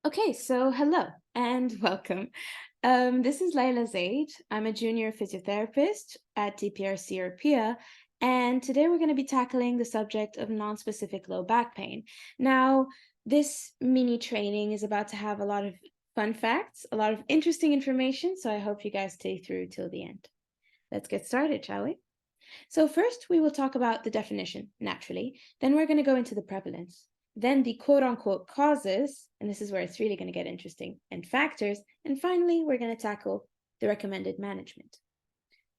Okay, so hello and welcome. This is Laila Zaid. I'm a junior physiotherapist at DPRC Europea, and today we're going to be tackling the subject of non-specific low back pain. Now, this mini training is about to have a lot of fun facts, a lot of interesting information, so I hope you guys stay through till the end. Let's get started, shall we? So first, we will talk about the definition, naturally. Then we're going to go into the prevalence. Then the quote-unquote causes, and this is where it's really going to get interesting, and factors. And finally, we're going to tackle the recommended management.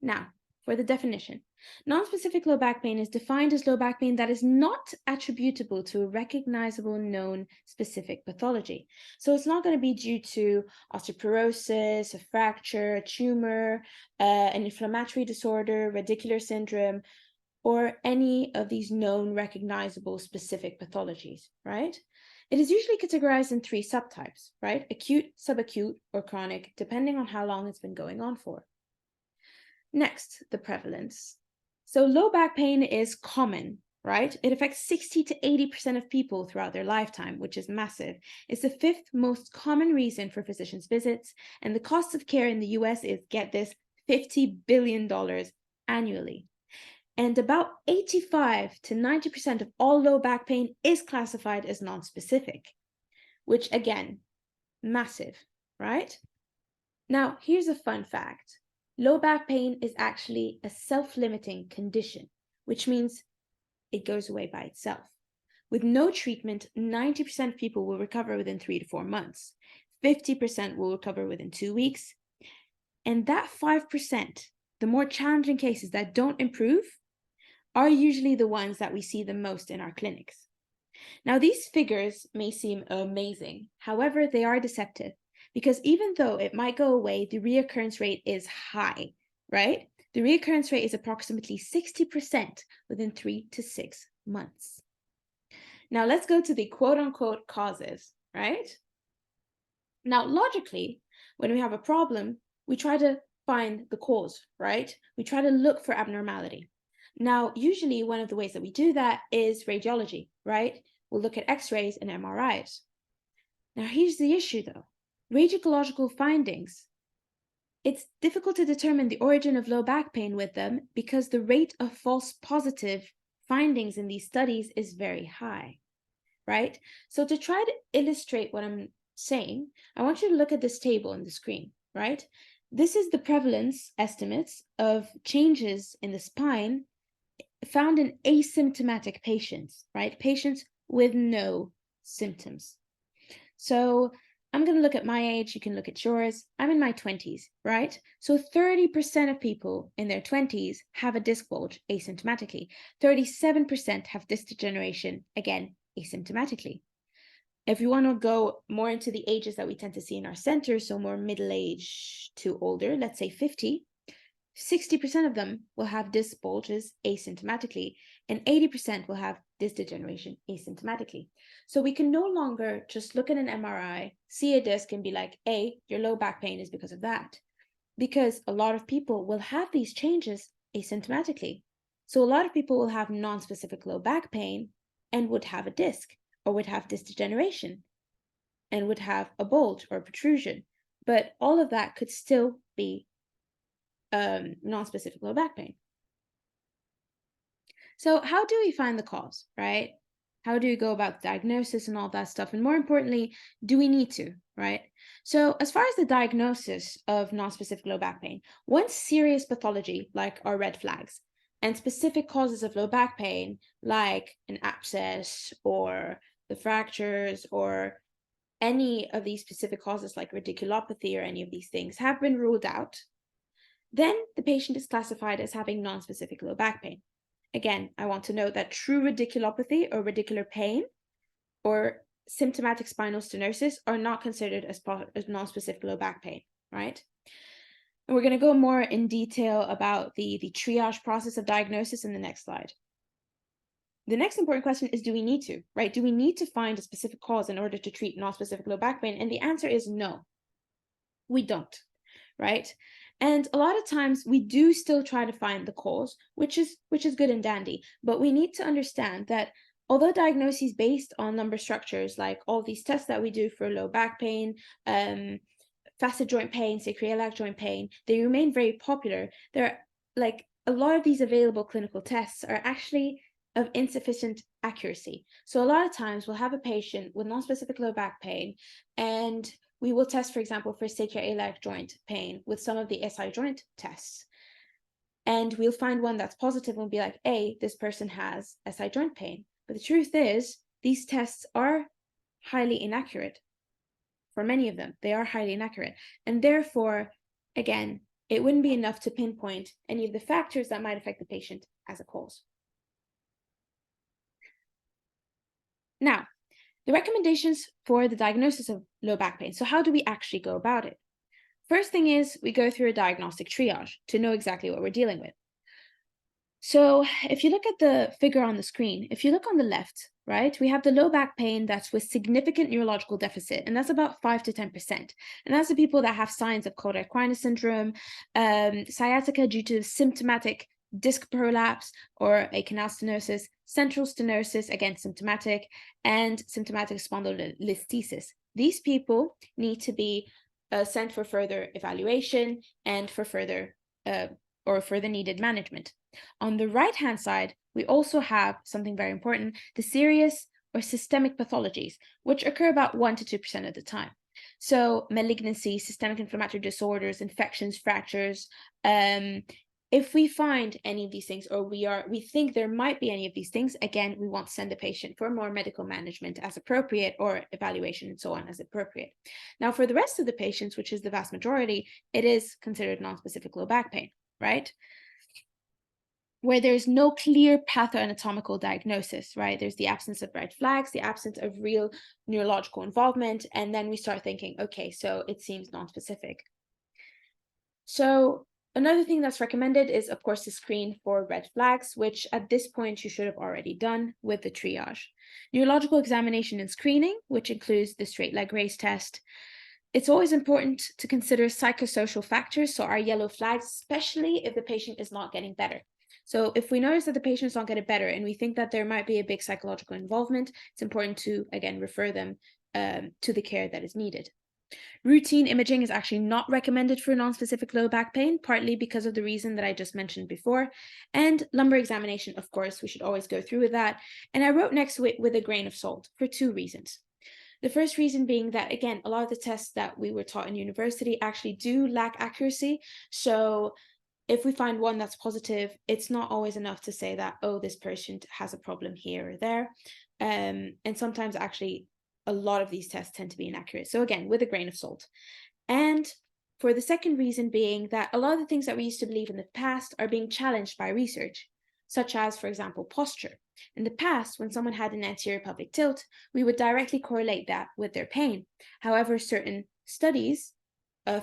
Now, for the definition. Non-specific low back pain is defined as low back pain that is not attributable to a recognizable known specific pathology. So it's not going to be due to osteoporosis, a fracture, a tumor, an inflammatory disorder, radicular syndrome, or any of these known recognizable specific pathologies, right? It is usually categorized in three subtypes, right? Acute, subacute, or chronic, depending on how long it's been going on for. Next, the prevalence. So low back pain is common, right? It affects 60 to 80% of people throughout their lifetime, which is massive. It's the fifth most common reason for physicians' visits, and the cost of care in the US is, get this, $50 billion annually. And about 85 to 90% of all low back pain is classified as non-specific, which again, massive, right? Now, here's a fun fact. Low back pain is actually a self-limiting condition, which means it goes away by itself. With no treatment, 90% of people will recover within 3 to 4 months. 50% will recover within 2 weeks. And that 5%, the more challenging cases that don't improve, are usually the ones that we see the most in our clinics. Now, these figures may seem amazing. However, they are deceptive because even though it might go away, the reoccurrence rate is high, right? The reoccurrence rate is approximately 60% within 3 to 6 months. Now, let's go to the quote-unquote causes, right? Now, logically, when we have a problem, we try to find the cause, right? We try to look for abnormality. Now, usually one of the ways that we do that is radiology, right? We'll look at x-rays and MRIs. Now, here's the issue though. Radiological findings. It's difficult to determine the origin of low back pain with them because the rate of false positive findings in these studies is very high, right? So to try to illustrate what I'm saying, I want you to look at this table on the screen, right? This is the prevalence estimates of changes in the spine found in asymptomatic patients, right? Patients with no symptoms. So I'm going to look at my age. You can look at yours. I'm in my 20s, right? So 30% of people in their 20s have a disc bulge asymptomatically. 37% have disc degeneration, again, asymptomatically. If you want to go more into the ages that we tend to see in our center, so more middle age to older, let's say 50, 60% of them will have disc bulges asymptomatically, and 80% will have disc degeneration asymptomatically. So we can no longer just look at an MRI, see a disc, and be like, hey, your low back pain is because of that. Because a lot of people will have these changes asymptomatically. So a lot of people will have non-specific low back pain and would have a disc, or would have disc degeneration, and would have a bulge or protrusion. But all of that could still be non-specific low back pain. So how do we find the cause, right? How do we go about diagnosis and all that stuff? And more importantly, do we need to, right? So as far as the diagnosis of non-specific low back pain, one serious pathology like our red flags and specific causes of low back pain like an abscess or the fractures or any of these specific causes like radiculopathy or any of these things have been ruled out, then the patient is classified as having non-specific low back pain. Again, I want to note that true radiculopathy or radicular pain or symptomatic spinal stenosis are not considered as non-specific low back pain, right? And we're going to go more in detail about the triage process of diagnosis in the next slide. The next important question is, do we need to, right? Do we need to find a specific cause in order to treat non-specific low back pain? And the answer is no, we don't, right? And a lot of times we do still try to find the cause, which is good and dandy, but we need to understand that although diagnoses based on lumbar structures, like all these tests that we do for low back pain, facet joint pain, sacroiliac joint pain, they remain very popular. There are like a lot of these available clinical tests are actually of insufficient accuracy. So a lot of times we'll have a patient with non-specific low back pain, and we will test, for example, for sacroiliac joint pain with some of the SI joint tests. And we'll find one that's positive and be like, hey, this person has SI joint pain. But the truth is, these tests are highly inaccurate. For many of them, they are highly inaccurate. And therefore, again, it wouldn't be enough to pinpoint any of the factors that might affect the patient as a cause. Now, the recommendations for the diagnosis of low back pain. So how do we actually go about it? First thing is we go through a diagnostic triage to know exactly what we're dealing with. So if you look at the figure on the screen, if you look on the left, right, we have the low back pain that's with significant neurological deficit, and that's about 5 to 10%. And that's the people that have signs of caudate equina syndrome, sciatica due to symptomatic disc prolapse or a canal stenosis, central stenosis, again, symptomatic, and symptomatic spondylolisthesis. These people need to be sent for further evaluation and for further needed management. On the right-hand side, we also have something very important, the serious or systemic pathologies, which occur about 1 to 2% of the time. So malignancy, systemic inflammatory disorders, infections, fractures. If we find any of these things, or we think there might be any of these things, again, we want to send the patient for more medical management as appropriate, or evaluation and so on as appropriate. Now, for the rest of the patients, which is the vast majority, it is considered non-specific low back pain, right? Where there's no clear pathoanatomical diagnosis, right? There's the absence of red flags, the absence of real neurological involvement, and then we start thinking, okay, so it seems non-specific. So another thing that's recommended is, of course, to screen for red flags, which at this point you should have already done with the triage. Neurological examination and screening, which includes the straight leg raise test. It's always important to consider psychosocial factors, so our yellow flags, especially if the patient is not getting better. So if we notice that the patient is not getting better and we think that there might be a big psychological involvement, it's important to, again, refer them to the care that is needed. Routine imaging is actually not recommended for non-specific low back pain, partly because of the reason that I just mentioned before. And lumbar examination, of course, we should always go through with that. And I wrote next to it with a grain of salt for 2 reasons. The first reason being that, again, a lot of the tests that we were taught in university actually do lack accuracy. So if we find one that's positive, it's not always enough to say that, oh, this patient has a problem here or there. And sometimes actually a lot of these tests tend to be inaccurate. So again, with a grain of salt. And for the second reason being that a lot of the things that we used to believe in the past are being challenged by research, such as, for example, posture. In the past, when someone had an anterior pelvic tilt, we would directly correlate that with their pain. However, certain studies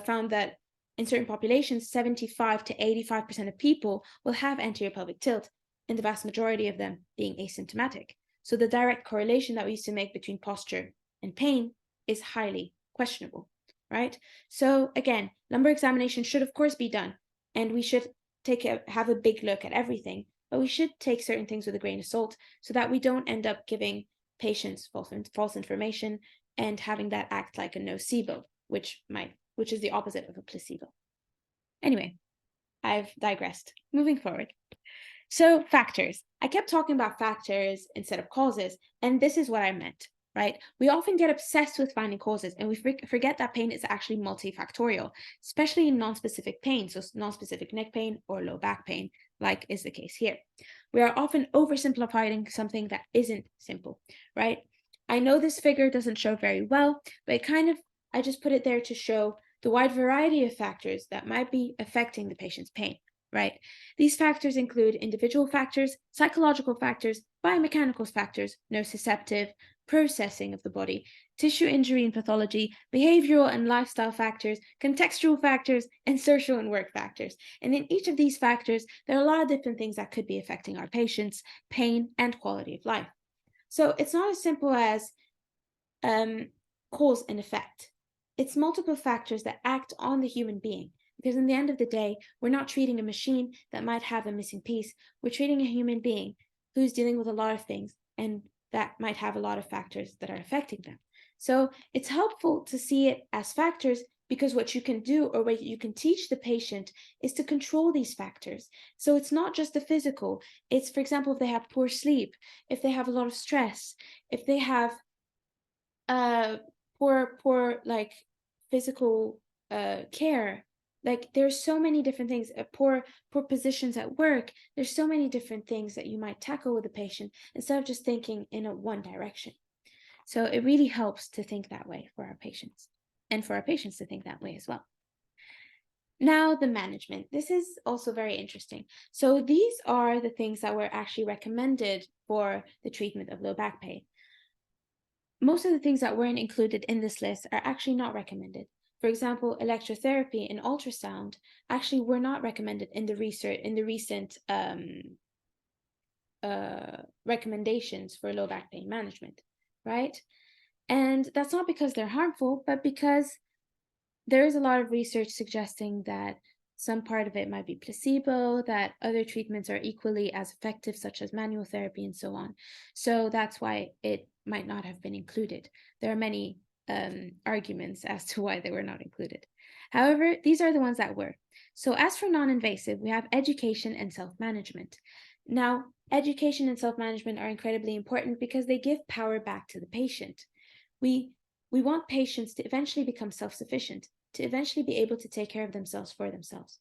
found that in certain populations, 75 to 85% of people will have anterior pelvic tilt, and the vast majority of them being asymptomatic. So the direct correlation that we used to make between posture and pain is highly questionable, right? So again, lumbar examination should of course be done, and we should have a big look at everything, but we should take certain things with a grain of salt so that we don't end up giving patients false information and having that act like a nocebo, which is the opposite of a placebo. Anyway, I've digressed. Moving forward. So factors. I kept talking about factors instead of causes, and this is what I meant, right? We often get obsessed with finding causes, and we forget that pain is actually multifactorial, especially in non-specific pain, so non-specific neck pain or low back pain, like is the case here. We are often oversimplifying something that isn't simple, right? I know this figure doesn't show very well, but I just put it there to show the wide variety of factors that might be affecting the patient's pain, right? These factors include individual factors, psychological factors, biomechanical factors, nociceptive, processing of the body, tissue injury and pathology, behavioral and lifestyle factors, contextual factors, and social and work factors. And in each of these factors, there are a lot of different things that could be affecting our patients' pain and quality of life. So it's not as simple as cause and effect. It's multiple factors that act on the human being. Because in the end of the day, we're not treating a machine that might have a missing piece. We're treating a human being who's dealing with a lot of things. And that might have a lot of factors that are affecting them. So it's helpful to see it as factors, because what you can do, or what you can teach the patient, is to control these factors. So it's not just the physical. It's, for example, if they have poor sleep, if they have a lot of stress, if they have uh poor like physical care. Like there's so many different things. Poor positions at work. There's so many different things that you might tackle with a patient, instead of just thinking in a one direction. So it really helps to think that way for our patients, and for our patients to think that way as well. Now, the management. This is also very interesting. So these are the things that were actually recommended for the treatment of low back pain. Most of the things that weren't included in this list are actually not recommended. For example, electrotherapy and ultrasound actually were not recommended in the recent recommendations for low back pain management, right? And that's not because they're harmful, but because there is a lot of research suggesting that some part of it might be placebo, that other treatments are equally as effective, such as manual therapy and so on. So that's why it might not have been included. There are many arguments as to why they were not included. However, these are the ones that were. So as for non-invasive, we have education and self-management. Now, education and self-management are incredibly important because they give power back to the patient. We want patients to eventually become self-sufficient, to eventually be able to take care of themselves for themselves,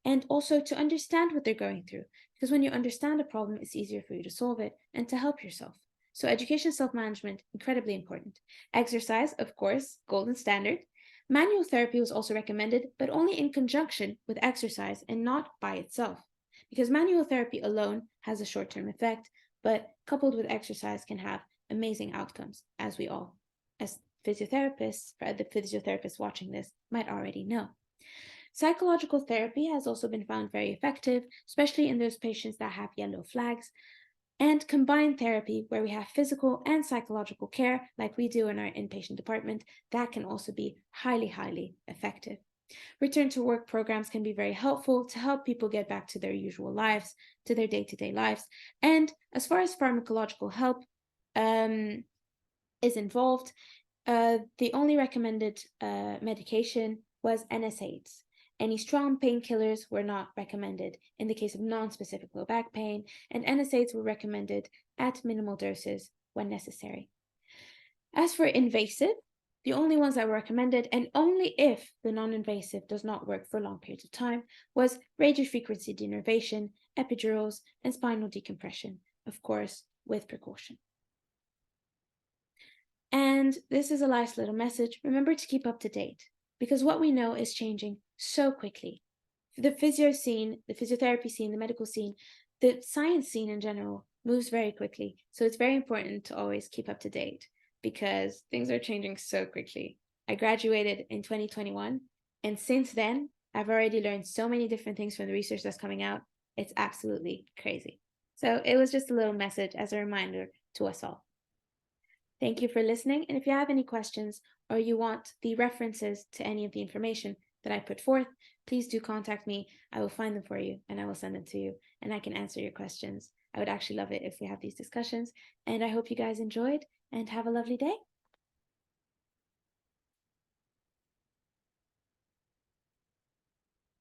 and also to understand what they're going through. Because when you understand a problem, it's easier for you to solve it and to help yourself. So education, self-management, incredibly important. Exercise, of course, golden standard. Manual therapy was also recommended, but only in conjunction with exercise and not by itself. Because manual therapy alone has a short-term effect, but coupled with exercise can have amazing outcomes, as we all, as physiotherapists, the physiotherapists watching this, might already know. Psychological therapy has also been found very effective, especially in those patients that have yellow flags. And combined therapy, where we have physical and psychological care, like we do in our inpatient department, that can also be highly, highly effective. Return to work programs can be very helpful to help people get back to their usual lives, to their day-to-day lives. And as far as pharmacological help is involved, the only recommended medication was NSAIDs. Any strong painkillers were not recommended in the case of non-specific low back pain, and NSAIDs were recommended at minimal doses when necessary. As for invasive, the only ones that were recommended, and only if the non-invasive does not work for long periods of time, was radiofrequency denervation, epidurals, and spinal decompression, of course, with precaution. And this is a last little message. Remember to keep up to date, because what we know is changing so quickly. The physio scene, the physiotherapy scene, the medical scene, the science scene in general moves very quickly. So it's very important to always keep up to date, because things are changing so quickly. I graduated in 2021, and since then, I've already learned so many different things from the research that's coming out. It's absolutely crazy. So it was just a little message as a reminder to us all. Thank you for listening, and if you have any questions or you want the references to any of the information that I put forth, please do contact me. I will find them for you and I will send them to you, and I can answer your questions. I would actually love it if we have these discussions, and I hope you guys enjoyed and have a lovely day.